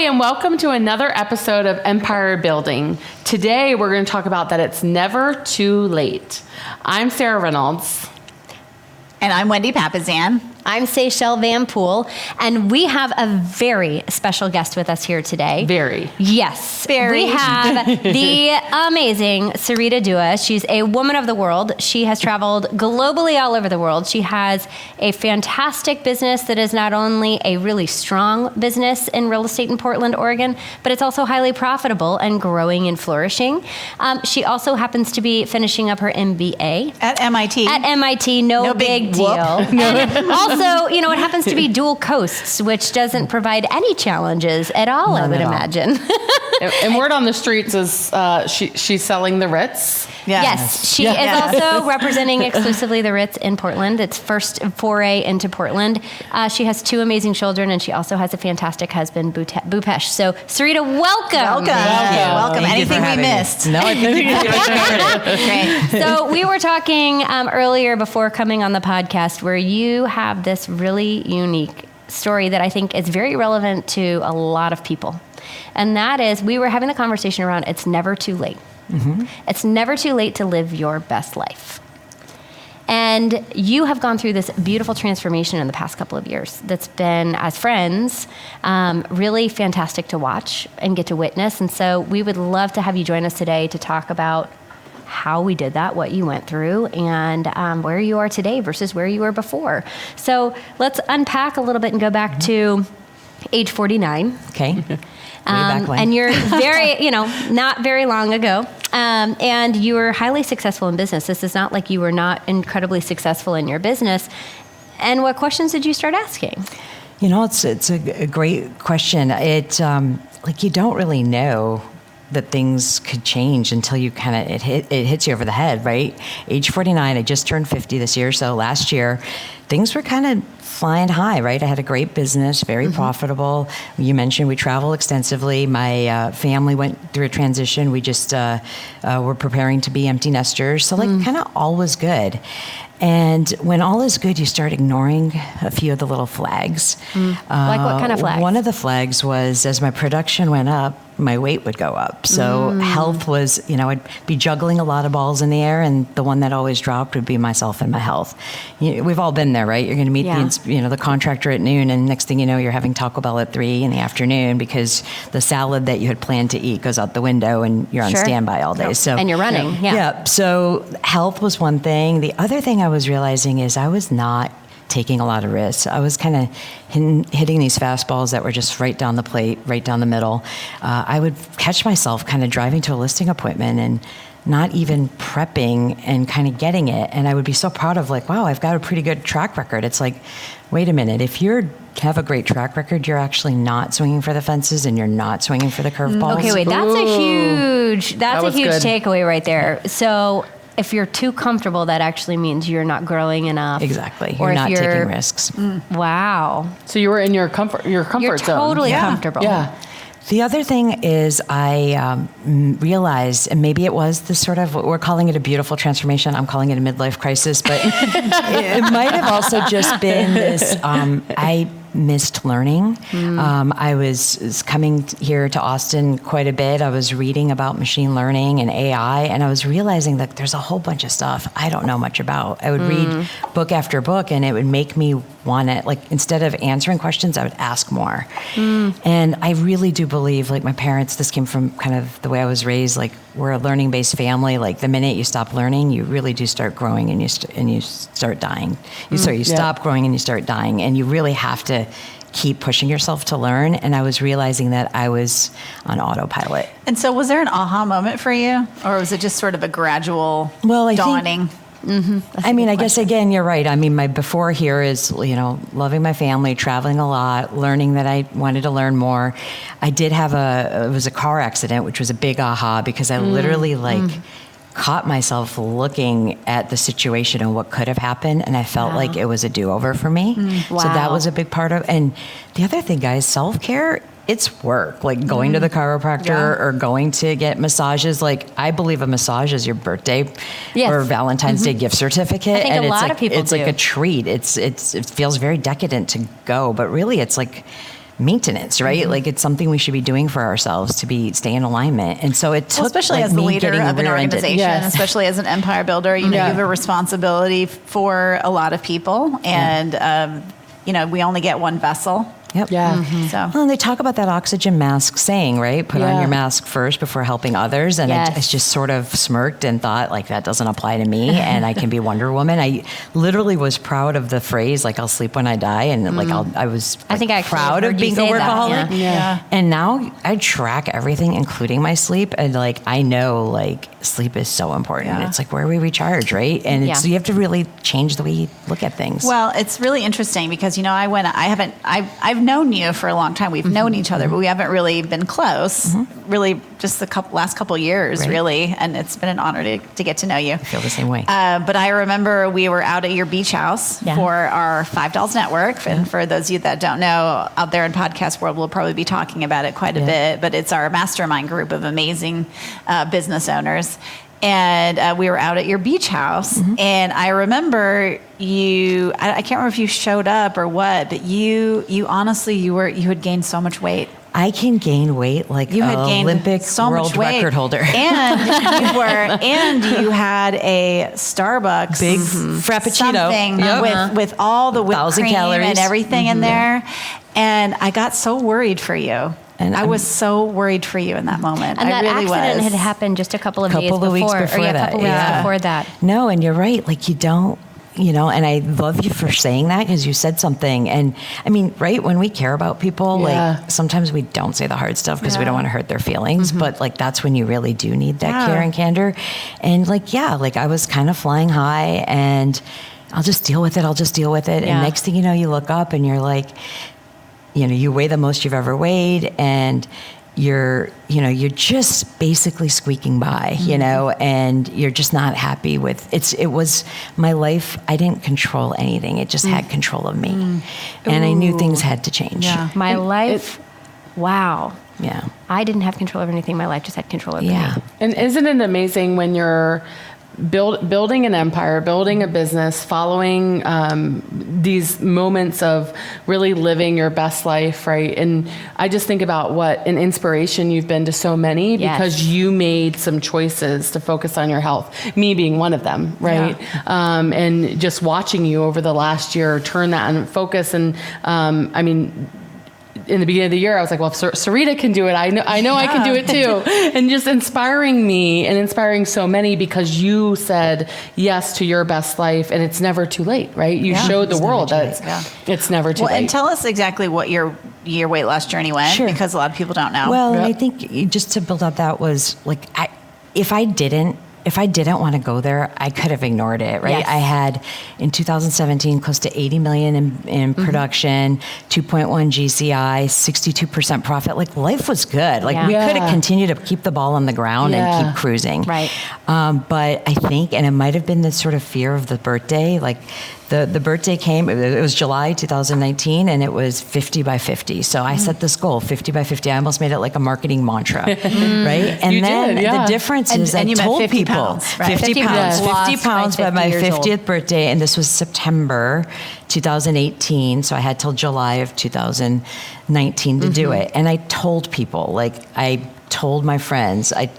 and welcome to another episode of Empire Building. Today, we're going to talk about that it's never too late. I'm Sarah Reynolds. And I'm Wendy Papazan. I'm Seychelle Van Poel, and we have a very special guest with us here today. Very. Yes. Very. We have the amazing Sarita Dua. She's a woman of the world. She has traveled globally all over the world. She has a fantastic business that is not only a really strong business in real estate in Portland, Oregon, but it's also highly profitable and growing and flourishing. She also happens to be finishing up her MBA. At MIT. At MIT, no big deal. And also, you know, it happens to be dual coasts, which doesn't provide any challenges at all, I would imagine. And word on the streets is she's selling the Ritz. Yes, she is also representing exclusively the Ritz in Portland. It's first foray into Portland. She has two amazing children, and she also has a fantastic husband, Bhupesh. So, Sarita, welcome. Welcome. Anything we missed? No, I think you covered it. Great. So we were talking earlier before coming on the podcast where you have this really unique story that I think is very relevant to a lot of people. And that is, we were having the conversation around it's never too late. Mm-hmm. It's never too late to live your best life. And you have gone through this beautiful transformation in the past couple of years that's been, as friends, really fantastic to watch and get to witness. And so we would love to have you join us today to talk about how we did that, what you went through, and where you are today versus where you were before. So let's unpack a little bit and go back to age 49. Okay. Back when. And you're very, not very long ago. And you were highly successful in business. This is not like you were not incredibly successful in your business. And what questions did you start asking? It's a great question. It you don't really know that things could change until you it hits you over the head, right? Age 49, I just turned 50 this year. So last year, things were kind of flying high, right? I had a great business, very profitable. You mentioned we travel extensively. My family went through a transition. We just were preparing to be empty nesters. So kind of all was good. And when all is good, you start ignoring a few of the little flags. Like what kind of flags? One of the flags was as my production went up, my weight would go up. So health was, I'd be juggling a lot of balls in the air, and the one that always dropped would be myself and my health. We've all been there, right? You're going to meet the contractor at noon, and next thing you know, you're having Taco Bell at 3 in the afternoon because the salad that you had planned to eat goes out the window, and you're on standby all day. So and you're running, So health was one thing. The other thing I was realizing is I was not taking a lot of risks. I was kind of hitting these fastballs that were just right down the plate, right down the middle. I would catch myself kind of driving to a listing appointment and not even prepping and kind of getting it. And I would be so proud of wow, I've got a pretty good track record. It's like, wait a minute, if you have a great track record, you're actually not swinging for the fences and you're not swinging for the curveballs. Okay, wait, that's a huge takeaway right there. So if you're too comfortable, that actually means you're not growing enough. Exactly. You're not taking risks. Wow. So you were in your comfort you're zone. You're totally comfortable. Yeah. The other thing is I realized, and maybe it was this sort of, we're calling it a beautiful transformation. I'm calling it a midlife crisis, but it might have also just been this, I missed learning. I was coming here to Austin quite a bit. I was reading about machine learning and AI, and I was realizing that there's a whole bunch of stuff I don't know much about. I would read book after book, and it would make me want to, instead of answering questions, I would ask more. And I really do believe, my parents, this came from kind of the way I was raised, we're a learning-based family. The minute you stop learning, you really do start growing, and you start dying. You stop growing and you start dying, and you really have to keep pushing yourself to learn. And I was realizing that I was on autopilot. And so was there an aha moment for you? Or was it just sort of a gradual dawning? I guess, again, you're right. My before here is, loving my family, traveling a lot, learning that I wanted to learn more. I did have it was a car accident, which was a big aha because I literally caught myself looking at the situation and what could have happened, and I felt like it was a do-over for me. Wow. So that was a big part of. And the other thing, guys, self-care, it's work. Going to the chiropractor or going to get massages. I believe a massage is your birthday or Valentine's Day gift certificate. I think and a lot of people it's do. Like a treat. It feels very decadent to go, but really it's maintenance, right? Like it's something we should be doing for ourselves to stay in alignment. And so it took, especially like, as the me leader getting of an rear-ended. organization, Yes. especially as an empire builder, you know, you have a responsibility for a lot of people, and you know, we only get one vessel. Yep. Yeah. So Well, and they talk about that oxygen mask saying, right? Put on Yeah. your mask first before helping others. And Yes. I just sort of smirked and thought, like, that doesn't apply to me and I can be Wonder Woman. I literally was proud of the phrase, like, I'll sleep when I die. And like, I was I think I actually proud heard of you being a say that, workaholic. yeah. Yeah. And now I track everything, including my sleep. And like, I know like sleep is so important. Yeah. It's like where we recharge, right? And it's, Yeah. you have to really change the way you look at things. Well, it's really interesting because, you know, I've known you for a long time. We've known each other, but we haven't really been close. Really, just the last couple years, Right. really. And it's been an honor to get to know you. I feel the same way. But I remember we were out at your beach house Yeah. for our $5 network. And for those of you that don't know, out there in podcast world, we'll probably be talking about it quite a bit. But it's our mastermind group of amazing business owners. And we were out at your beach house, and I remember you. I can't remember if you showed up or what, but you honestly, you had gained so much weight. I can gain weight like You had gained Olympic so world much weight, record holder. and you had a Starbucks Big Frappuccino. something Yep. with all the whipped 1,000 cream calories. and everything in there, and I got so worried for you. And I was so worried for you in that moment. And I that really accident was. had happened just a couple of days Couple before. of weeks before or, yeah, that, a couple weeks yeah. before that. No, and you're right. Like you don't, and I love you for saying that because you said something. And I mean, right, when we care about people, Yeah. like sometimes we don't say the hard stuff because we don't want to hurt their feelings. But like that's when you really do need that care and candor. And like, like I was kind of flying high and I'll just deal with it. Yeah. And next thing you know, you look up and you're like, you weigh the most you've ever weighed and you're just basically squeaking by, and you're just not happy with it was my life. I didn't control anything. It just had control of me. And I knew things had to change. Yeah. My life, wow. Yeah. I didn't have control of anything. My life just had control over Yeah. me. And isn't it amazing when you're building an empire, building a business, following these moments of really living your best life, right? And I just think about what an inspiration you've been to so many Yes. because you made some choices to focus on your health, me being one of them, right? And just watching you over the last year turn that and focus. And I mean, in the beginning of the year, I was like, well, if Sarita can do it, I know I can do it too. And just inspiring me and inspiring so many because you said yes to your best life and it's never too late, right? You showed the world that it's never too late. And tell us exactly what your weight loss journey went, Sure. because a lot of people don't know. Well, and I think just to build up that was like, if I didn't want to go there, I could have ignored it, right? Yes. I had in 2017 close to 80 million in production, 2.1 GCI, 62% profit. Like life was good. Like we could have continued to keep the ball on the ground and keep cruising. Right. But I think, and it might have been this sort of fear of the birthday, like the birthday came, it was July 2019 and it was 50 by 50. So I set this goal, 50 by 50. I almost made it like a marketing mantra, right? And You then did, yeah. the difference is and I you meant told 50 people pounds, right? 50 pounds, Lost 50 by pounds by 50 my years old. 50th birthday. And this was September 2018. So I had till July of 2019 to do it. And I told people, like I told my friends, I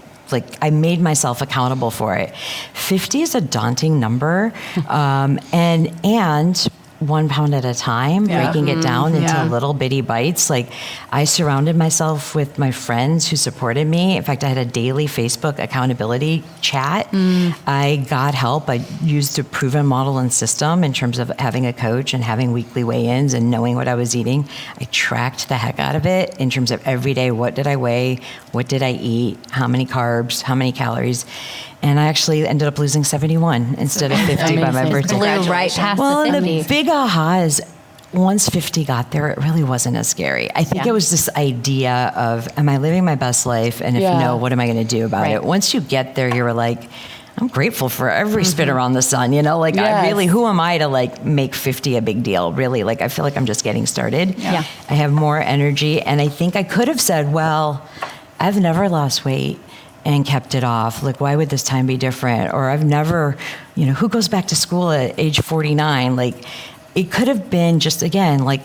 made myself accountable for it. 50 is a daunting number. And 1 pound at a time, breaking it down into little bitty bites. Like I surrounded myself with my friends who supported me. In fact, I had a daily Facebook accountability chat. I got help. I used a proven model and system in terms of having a coach and having weekly weigh-ins and knowing what I was eating. I tracked the heck out of it in terms of every day. What did I weigh? What did I eat? How many carbs? How many calories? And I actually ended up losing 71 instead of 50 by my Amazing. birthday. Blew right past Well, the and 50. the big aha is once 50 got there, it really wasn't as scary. I think it was this idea of, am I living my best life? And if no, what am I going to do about it? Once you get there, you're like, I'm grateful for every spin around the sun, like I really, who am I to like make 50 a big deal? Really, like I feel like I'm just getting started. Yeah. I have more energy. And I think I could have said, well, I've never lost weight and kept it off. Like, why would this time be different? Or I've never, who goes back to school at age 49? Like, it could have been just, again, like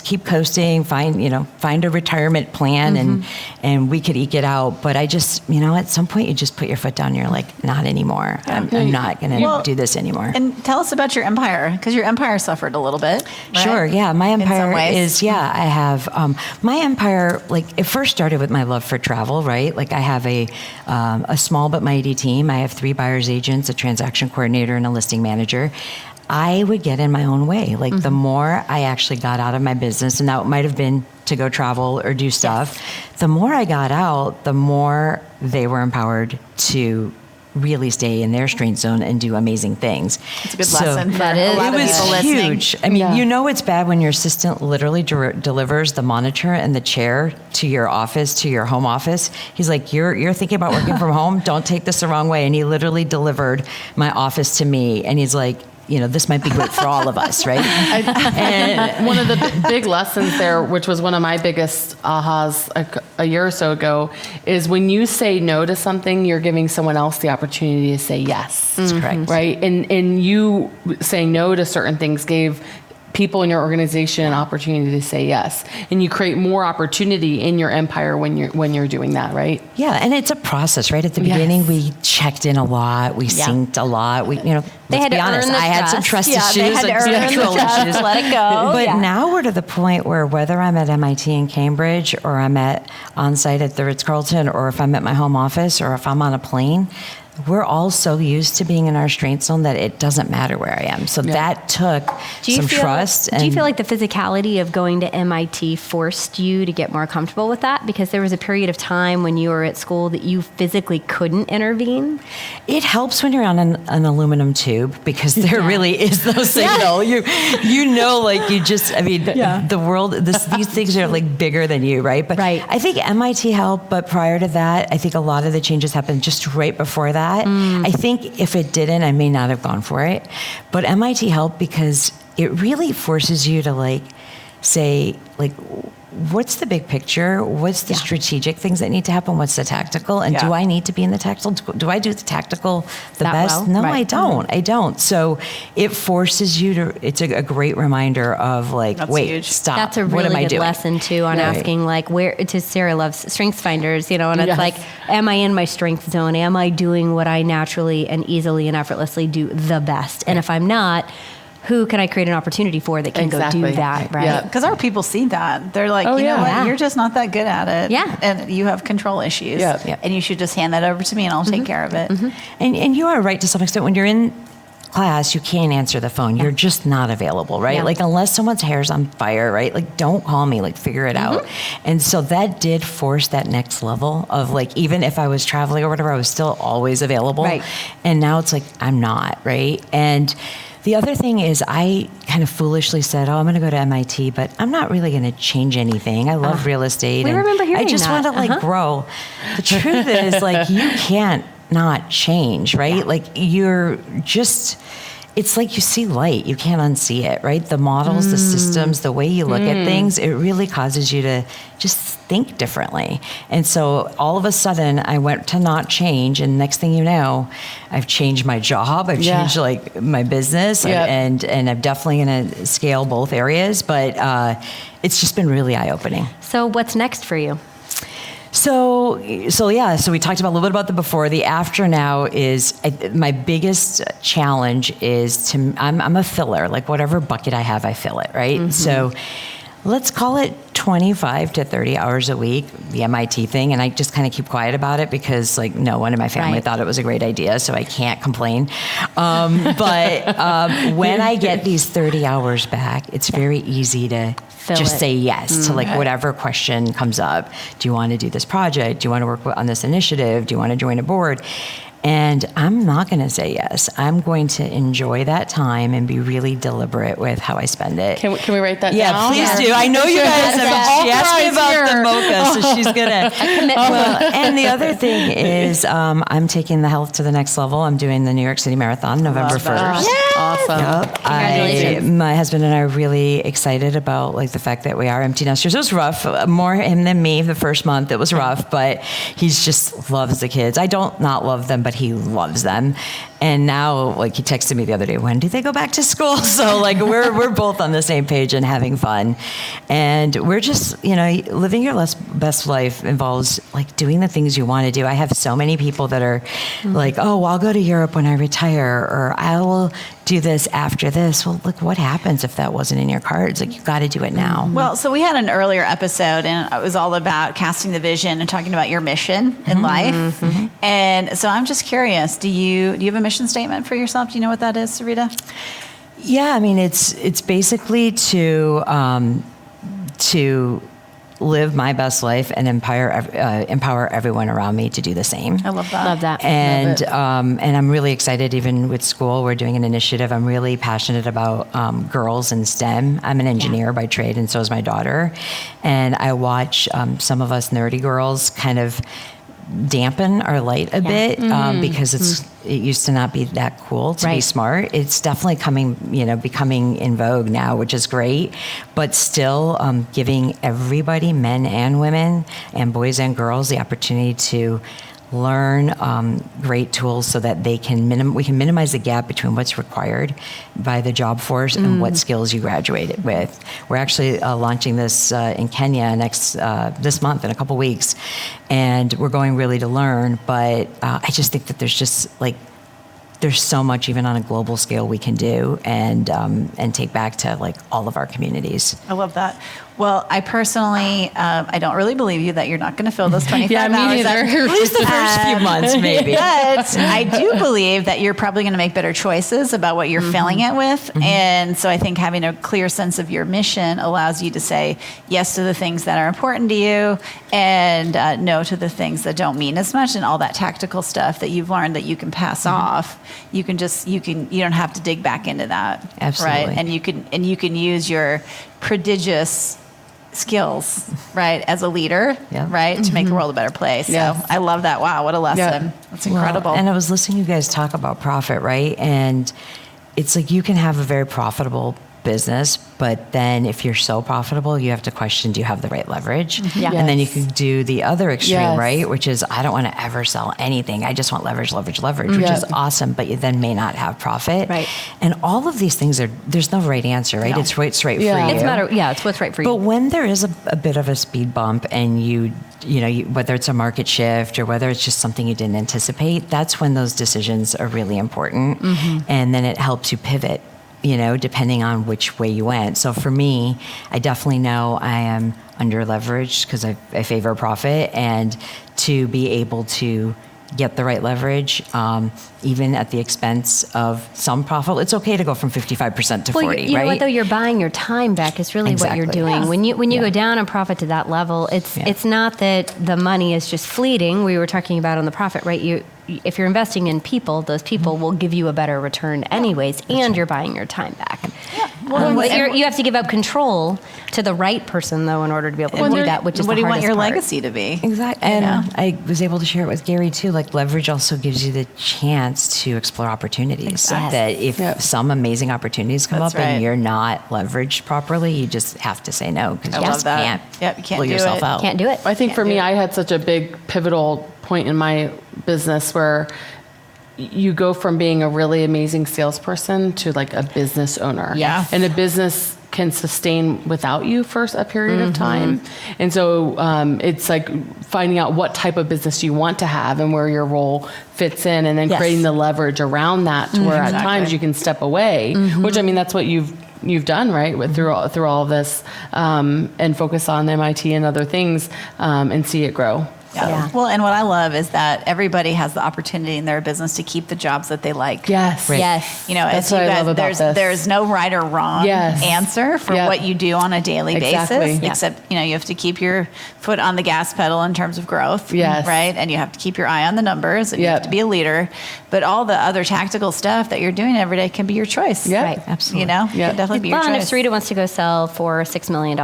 keep coasting, find a retirement plan and we could eke it out. But I just, at some point you just put your foot down and you're like, not anymore. I'm not going to do this anymore. And tell us about your empire, because your empire suffered a little bit. Right? Sure. Yeah. My empire ways. I have, my empire, like it first started with my love for travel, right? Like I have a small but mighty team. I have 3 buyer's agents, a transaction coordinator, and a listing manager. I would get in my own way. Like the more I actually got out of my business, and that might have been to go travel or do stuff, the more I got out, the more they were empowered to really stay in their strength zone and do amazing things. It's a good lesson for that a is. lot of people listening. Huge. I mean, it's bad when your assistant literally delivers the monitor and the chair to your office, to your home office. He's like, you're thinking about working from home? Don't take this the wrong way. And he literally delivered my office to me. And he's like, this might be great for all of us, right? And one of the big lessons there, which was one of my biggest ahas a year or so ago, is when you say no to something, you're giving someone else the opportunity to say yes. That's correct. Right? And you saying no to certain things gave people in your organization an opportunity to say yes, and you create more opportunity in your empire when you're doing that, right? Yeah, and it's a process, right? At the beginning, we checked in a lot, we synced a lot. We, they had be to honest, earn the I had some trust issues, they had to earn structural the trust, issues. let it go. But now we're to the point where whether I'm at MIT in Cambridge, or I'm on site at the Ritz-Carlton, or if I'm at my home office, or if I'm on a plane, we're all so used to being in our strength zone that it doesn't matter where I am. So that took some trust. Do you feel like the physicality of going to MIT forced you to get more comfortable with that? Because there was a period of time when you were at school that you physically couldn't intervene? It helps when you're on an aluminum tube, because there really is no signal. The world, these things are like bigger than you, right? But I think MIT helped, but prior to that, I think a lot of the changes happened just right before that. I think if it didn't, I may not have gone for it. But MIT helped because it really forces you to say, what's the big picture? What's the strategic things that need to happen? What's the tactical? And do I need to be in the tactical? Do I do the tactical the best? Well? No, I don't. I don't. So it forces you to, it's a great reminder of That's wait, huge. stop. That's a what am really I good doing? lesson too on asking where, to Sarah loves StrengthsFinders, and it's like, am I in my strength zone? Am I doing what I naturally and easily and effortlessly do the best? And if I'm not, who can I create an opportunity for that can go do that, right? Yeah. Because our people see that. They're like, you know what? You're just not that good at it. Yeah. And you have control issues. Yeah. And you should just hand that over to me and I'll take care of it. And you are right to some extent. When you're in class, you can't answer the phone. You're just not available, right? Unless someone's hair's on fire, right? Don't call me, figure it out. And so that did force that next level of even if I was traveling or whatever, I was still always available. Right. And now it's I'm not, right? And the other thing is I kind of foolishly said, I'm going to go to MIT, but I'm not really going to change anything. I love real estate. We remember hearing I just that. want to grow. The truth is you can't not change, right? You're just, it's you see light, you can't unsee it, right? The models, the systems, the way you look at things, it really causes you to just think differently. And so all of a sudden I went to not change, and next thing you know, I've changed my job, I've changed my business, and I'm definitely going to scale both areas, but it's just been really eye-opening. So what's next for you? So we talked about a little bit about the before. The after now is my biggest challenge is I'm a filler. Whatever bucket I have, I fill it, right? So let's call it 25 to 30 hours a week, the MIT thing. And I just kind of keep quiet about it because no one in my family thought it was a great idea, so I can't complain. But when I get these 30 hours back, it's very easy to say yes to whatever question comes up. Do you want to do this project? Do you want to work on this initiative? Do you want to join a board? And I'm not going to say yes. I'm going to enjoy that time and be really deliberate with how I spend it. Can we write that down? Yeah, please do. I know you guys have. She asked me about the mocha, so she's going to. Well, and the other thing is I'm taking the health to the next level. I'm doing the New York City Marathon November 1st. Yes. Awesome. Yep. Congratulations. My husband and I are really excited about the fact that we are empty nesters. It was rough. More him than me the first month. It was rough, but he just loves the kids. I don't not love them, but but he loves them. And now, like, he texted me the other day, when do they go back to school? So, like, we're both on the same page and having fun. And we're just, living your best life involves, like, doing the things you want to do. I have so many people that are like, oh, well, I'll go to Europe when I retire, or I will do this after this. Well, look, what happens if that wasn't in your cards? Like, you got to do it now. Well, so we had an earlier episode, and it was all about casting the vision and talking about your mission in life. And so I'm just curious, do you have a mission statement for yourself? Do you know what that is, Sarita? Yeah, I mean, it's basically to live my best life and empower everyone around me to do the same. I love that. Love that. And I'm really excited. Even with school, we're doing an initiative. I'm really passionate about girls in STEM. I'm an engineer by trade, and so is my daughter. And I watch some of us nerdy girls kind of dampen our light a bit because it used to not be that cool to be smart. It's definitely becoming in vogue now, which is great, but still giving everybody, men and women and boys and girls, the opportunity to learn great tools so that we can minimize the gap between what's required by the job force and what skills you graduated with. We're actually launching this in Kenya this month in a couple weeks, and we're going really to learn. But I just think that there's so much even on a global scale we can do and take back to like all of our communities. I love that. Well, I personally, I don't really believe you that you're not going to fill those 25 hours. At least the first few months, maybe. But I do believe that you're probably going to make better choices about what you're filling it with. And so I think having a clear sense of your mission allows you to say yes to the things that are important to you and no to the things that don't mean as much, and all that tactical stuff that you've learned that you can pass off. You don't have to dig back into that. Absolutely. Right? And you can use your prodigious skills, right, as a leader, right, to make the world a better place. So I love that. Wow, what a lesson. That's incredible. Well, and I was listening to you guys talk about profit, right? And it's like you can have a very profitable business, but then if you're so profitable, you have to question, do you have the right leverage? And then you can do the other extreme, right? Which is, I don't want to ever sell anything. I just want leverage, which is awesome, but you then may not have profit. Right. And all of these things there's no right answer, right? No. It's right for you. It's what's right for you. But when there is a bit of a speed bump and you whether it's a market shift or whether it's just something you didn't anticipate, that's when those decisions are really important. And then it helps you pivot, depending on which way you went. So for me, I definitely know I am under leveraged because I favor profit, and to be able to get the right leverage, even at the expense of some profit. It's okay to go from 55% to 40, right? You know what, though? You're buying your time back is really what you're doing. Yes. When you go down on profit to that level, it's not that the money is just fleeting. We were talking about on the profit, right? If you're investing in people, those people will give you a better return anyways, and you're buying your time back. You have to give up control to the right person, though, in order to be able to do that, which is what the do you want hardest your part. legacy to be? Exactly. And I was able to share it with Gary, too. Like, leverage also gives you the chance to explore opportunities. Exactly. That if some amazing opportunities come up and you're not leveraged properly, you just have to say no, because you just can't pull yourself out. Can't do it. I think for me, I had such a big pivotal point in my business where you go from being a really amazing salesperson to like a business owner. Yeah. And a business can sustain without you for a period of time. And so it's like finding out what type of business you want to have and where your role fits in, and then creating the leverage around that to where at times you can step away, which I mean, that's what you've done, right? Through all of this, and focus on MIT and other things, and see it grow. Yeah. Well, and what I love is that everybody has the opportunity in their business to keep the jobs that they like. Yes. Right. Yes. That's what I love about this. There's no right or wrong answer for what you do on a daily basis, except, you have to keep your foot on the gas pedal in terms of growth. Yes. Right. And you have to keep your eye on the numbers, and you have to be a leader. But all the other tactical stuff that you're doing every day can be your choice. Yeah. Right. Absolutely. Can definitely be your And choice. if Sarita wants to go sell for $6 million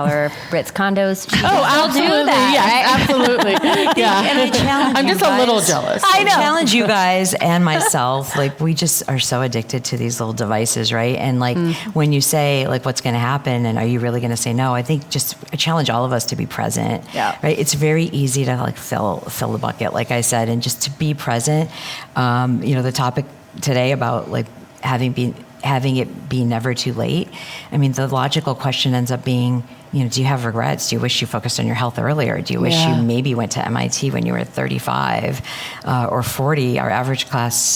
Ritz condos, I'll do that. Yes, absolutely. And I challenge I'm you just a little guys. jealous. I challenge you guys and myself. Like, we just are so addicted to these little devices, right? And like, when you say like, what's going to happen, and are you really going to say no? I think I challenge all of us to be present. Yeah. Right. It's very easy to like fill the bucket, like I said, and just to be present. The topic today about like having it be never too late. I mean, the logical question ends up being, do you have regrets? Do you wish you focused on your health earlier? Do you wish you maybe went to MIT when you were 35 or 40? Our average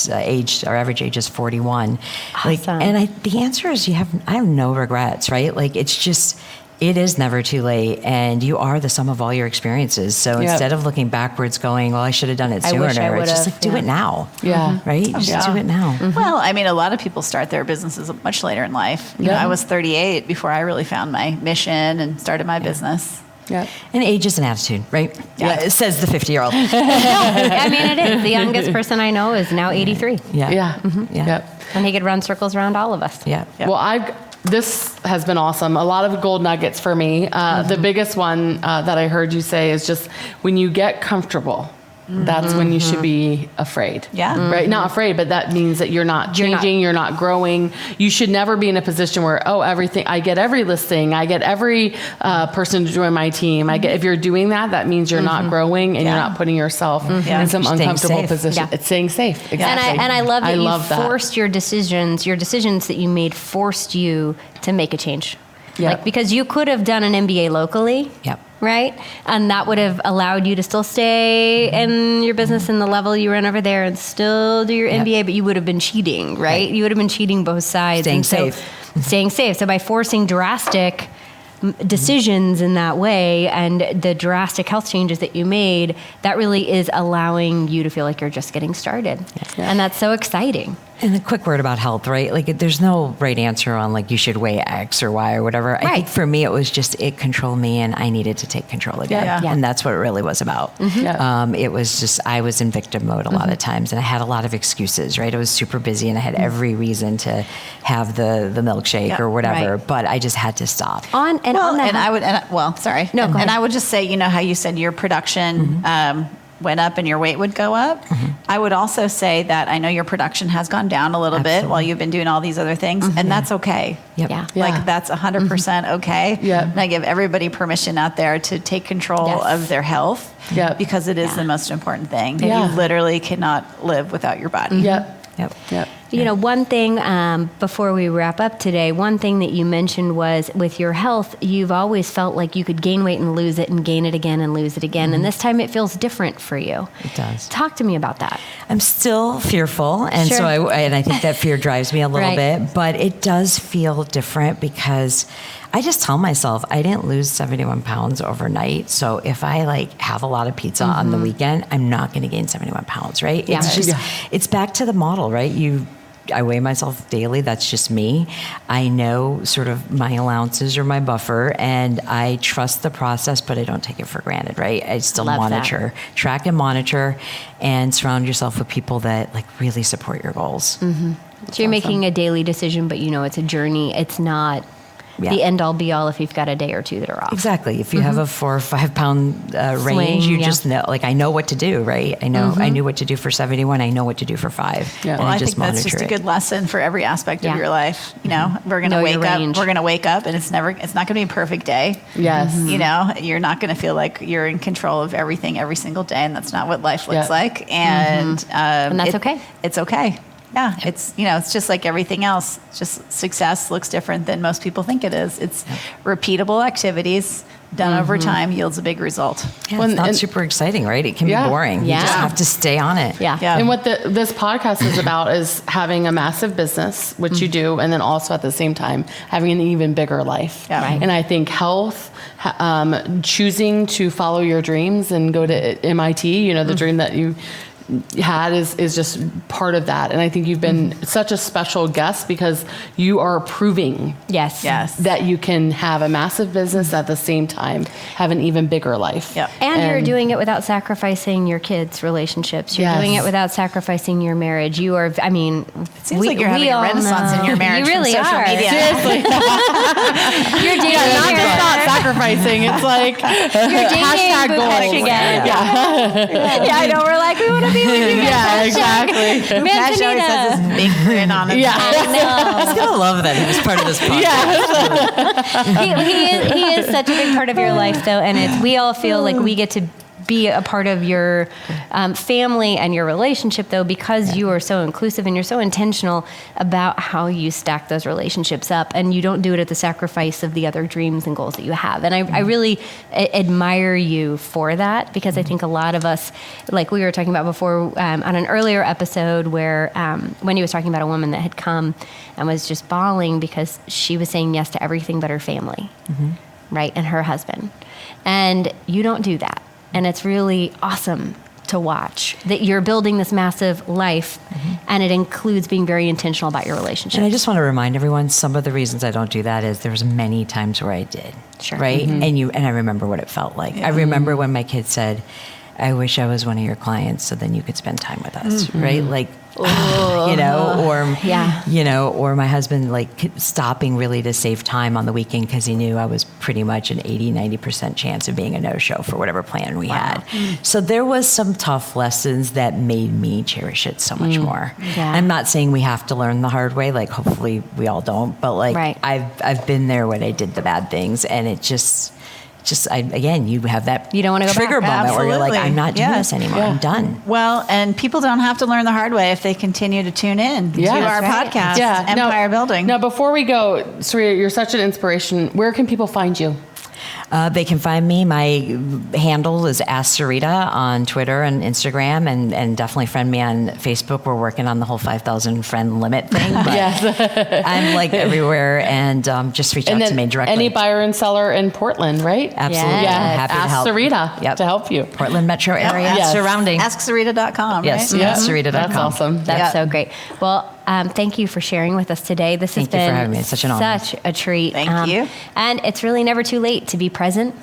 age is 41. Awesome. The answer is I have no regrets, right? Like, it is never too late, and you are the sum of all your experiences. So instead of looking backwards going, well, I should have done it sooner, it's just like, do it now. Yeah. Right? Just do it now. Well, I mean, a lot of people start their businesses much later in life. You know, I was 38 before I really found my mission and started my business. Yeah. And age is an attitude, right? Yeah. It says the 50-year-old. I mean, it is. The youngest person I know is now 83. Yeah. Yeah. Yeah. Yep. And he could run circles around all of us. Yeah. Yep. Well, this has been awesome. A lot of gold nuggets for me. The biggest one that I heard you say is just when you get comfortable, that's when you should be afraid. Yeah. Right? Not afraid, but that means that you're not changing, you're not growing. You should never be in a position where, I get every listing, I get every person to join my team. If you're doing that, that means you're not growing and you're not putting yourself in some Staying uncomfortable safe. position. Yeah. It's staying safe. Exactly. And I love that you that. forced your decisions that you made forced you to make a change. Yep. Like, because you could have done an MBA locally. Yep. Right? And that would have allowed you to still stay in your business in the level you were in over there and still do your MBA, but you would have been cheating, right? You would have been cheating both sides. Staying safe. So by forcing drastic decisions in that way and the drastic health changes that you made, that really is allowing you to feel like you're just getting started. Yeah. And that's so exciting. And a quick word about health, right? Like, there's no right answer on like you should weigh X or Y or whatever. Right. I think for me, it was just it controlled me, and I needed to take control again. Yeah. And that's what it really was about. It was just I was in victim mode a lot of times, and I had a lot of excuses. Right? I was super busy, and I had every reason to have the milkshake or whatever. Right. But I just had to stop. Sorry. No, go ahead. And I would just say, how you said your production went up and your weight would go up. I would also say that I know your production has gone down a little bit while you've been doing all these other things, and that's okay. Yep. Yeah. Like, that's 100% okay. Yep. And I give everybody permission out there to take control of their health because it is the most important thing. Yeah. You literally cannot live without your body. Yep. One thing before we wrap up today, one thing that you mentioned was with your health, you've always felt like you could gain weight and lose it and gain it again and lose it again. And this time it feels different for you. It does. Talk to me about that. I'm still fearful, and Sure. so I think that fear drives me a little Right. bit, but it does feel different because I just tell myself I didn't lose 71 pounds overnight. So if I like have a lot of pizza on the weekend, I'm not going to gain 71 pounds, right? Yeah. It's just, it's back to the model, right? I weigh myself daily. That's just me. I know sort of my allowances or my buffer, and I trust the process, but I don't take it for granted, right? I still Love monitor, track and monitor, and surround yourself with people that like really support your goals. So you're making a daily decision, but it's a journey. It's not the end all be all if you've got a day or two that are off. Exactly. If you have a 4 or 5 pound range, you just know, like, I know what to do, right? I know, I knew what to do for 71. I know what to do for 5. Yeah. And Well, I I just think that's monitor just a it. good lesson for every aspect of your life. We're going to Know wake your up. range. We're going to wake up, and it's not going to be a perfect day. Yes. You're not going to feel like you're in control of everything every single day, and that's not what life looks Yeah. like. And that's okay. It's okay. Yeah, it's it's just like everything else. It's just success looks different than most people think it is. It's repeatable activities done over time yields a big result. Yeah, Well, it's not and- super exciting, right? It can Yeah. be boring. You just Yeah. have to stay on it. Yeah. Yeah. And what this podcast is about is having a massive business, which you do, and then also at the same time having an even bigger life. Yeah. Right. And I think health, choosing to follow your dreams and go to MIT, the dream that you had is just part of that. And I think you've been such a special guest because you are proving Yes. that you can have a massive business at the same time, have an even bigger life. Yep. And you're doing it without sacrificing your kids' relationships. You're Yes. doing it without sacrificing your marriage. You are, I mean, Seems like you're having a renaissance in your marriage. You really from social are. media. Seriously. You're dating Not your- just not sacrificing. It's like You're dating hashtag Boo goals. Petch again. Yeah, I know. We're like, we want to be with you. Yeah, exactly. Matt always has this big grin on his Yeah. I know. I was gonna love that he was part of this podcast. Yeah. He is such a big part of your life, though, and we all feel like we get to be a part of your family and your relationship, though, because you are so inclusive and you're so intentional about how you stack those relationships up, and you don't do it at the sacrifice of the other dreams and goals that you have. And I really admire you for that, because I think a lot of us, like we were talking about before on an earlier episode where Wendy was talking about a woman that had come and was just bawling because she was saying yes to everything but her family, right, and her husband. And you don't do that. And it's really awesome to watch that you're building this massive life, and it includes being very intentional about your relationship. And I just want to remind everyone, some of the reasons I don't do that is there's many times where I did. Sure. Right? And I remember what it felt like. I remember when my kid said, I wish I was one of your clients so then you could spend time with us. Right? Like, you know, or, you know, or my husband like stopping really to save time on the weekend because he knew I was pretty much an 80-90% chance of being a no-show for whatever plan we had. So there was some tough lessons that made me cherish it so much more. Yeah. I'm not saying we have to learn the hard way, like hopefully we all don't, but like Right. I've been there when I did the bad things, and it just again, you have that You don't wanna go trigger back. moment where you're like, Absolutely. I'm not doing Yeah. this anymore. I'm done. Well, and people don't have to learn the hard way if they continue to tune in to Yeah. our That's right. podcast, Now- Empire Building. Now, before we go, Sarita, you're such an inspiration. Where can people find you? They can find me. My handle is Ask Sarita on Twitter and Instagram, and definitely friend me on Facebook. We're working on the whole 5,000 friend limit thing. But I'm like everywhere, and just reach out to me directly. any buyer and seller in Portland, right? Absolutely. Yeah. I'm happy to Ask help. Sarita to help you. Portland metro area Yes. surrounding. AskSarita.com, Yes, right? AskSarita.com. That's awesome. That's so great. Well, thank you for sharing with us today. This Thank has you for been having me. It's such an honor. such a treat. Thank you. And it's really never too late to be present,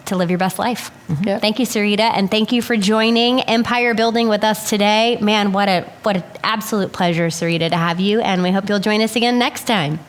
to live your best life. Yep. Thank you, Sarita, and thank you for joining Empire Building with us today. Man, what an absolute pleasure, Sarita, to have you, and we hope you'll join us again next time.